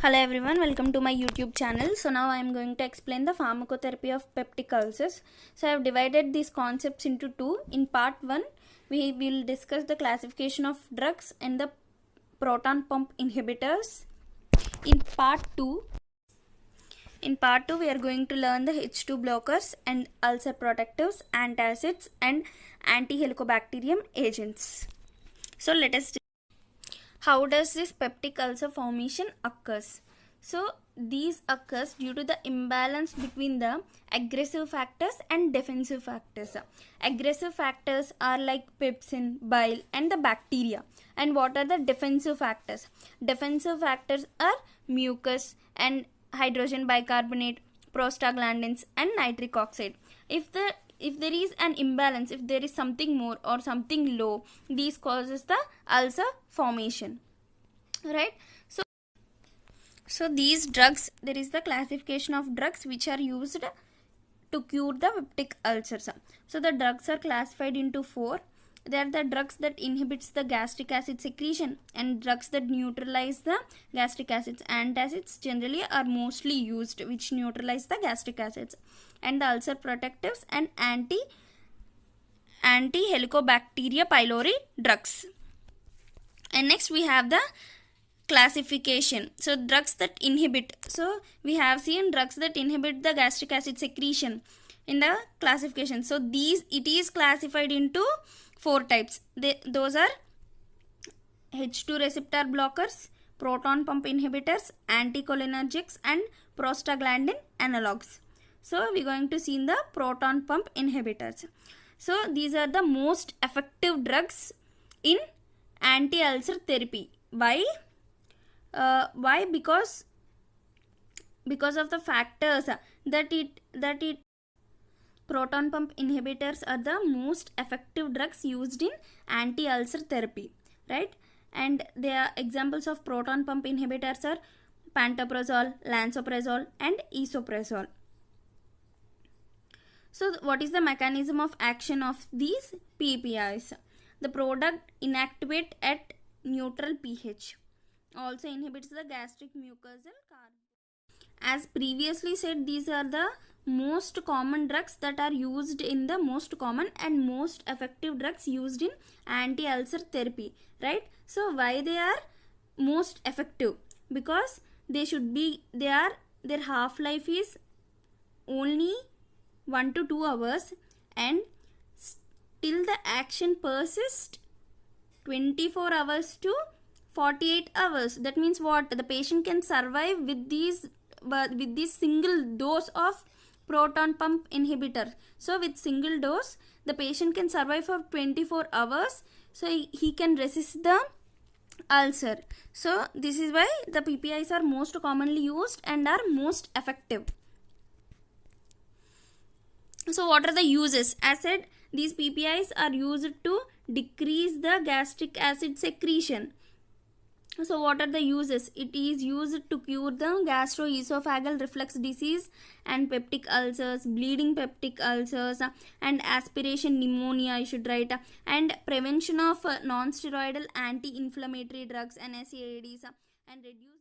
Hello everyone, welcome to my YouTube channel. So now I am going to explain the pharmacotherapy of peptic ulcers. So I have divided these concepts into two. In part 1, we will discuss the classification of drugs and the proton pump inhibitors. In part 2, we are going to learn the H2 blockers and ulcer protectives, antacids and anti-helicobacterium agents. So let us how does this peptic ulcer formation occurs? So these occurs due to the imbalance between the aggressive factors and defensive factors. Aggressive factors are like pepsin, bile and the bacteria. And what are the defensive factors? Defensive factors are mucus and hydrogen bicarbonate, prostaglandins and nitric oxide. If there is an imbalance, if there is something more or something low, these causes the ulcer formation, right? So these drugs, there is the classification of drugs which are used to cure the peptic ulcers. So the drugs are classified into 4. They are the drugs that inhibits the gastric acid secretion and drugs that neutralize the gastric acids. Antacids generally are mostly used which neutralize the gastric acids, and the ulcer protectives and anti-helicobacteria pylori drugs. And next we have the classification. So drugs that inhibit, so we have seen drugs that inhibit the gastric acid secretion in the classification. So it is classified into 4 types. Those are H2 receptor blockers, proton pump inhibitors, anticholinergics and prostaglandin analogs. So we are going to see in the proton pump inhibitors. So these are the most effective drugs in anti-ulcer therapy. Why? Because of the factors that proton pump inhibitors are the most effective drugs used in anti-ulcer therapy, right? And their examples of proton pump inhibitors are pantoprazole, lansoprazole and esomeprazole. So what is the mechanism of action of these PPIs? The product inactivate at neutral pH. Also inhibits the gastric mucosal carbon. As previously said, these are the most common drugs that are used in the most common and most effective drugs used in anti-ulcer therapy, right? So why they are most effective? Because their half-life is only 1 to 2 hours and still the action persists 24 hours to 48 hours. That means what? The patient can survive with this single dose of proton pump inhibitor. So with single dose, the patient can survive for 24 hours. So he can resist the ulcer. So this is why the PPIs are most commonly used and are most effective. So what are the uses? As said, these PPIs are used to decrease the gastric acid secretion. So what are the uses? It is used to cure the gastroesophageal reflux disease and peptic ulcers, bleeding peptic ulcers and aspiration pneumonia, I should write, and prevention of non-steroidal anti-inflammatory drugs and SAIDs and reduce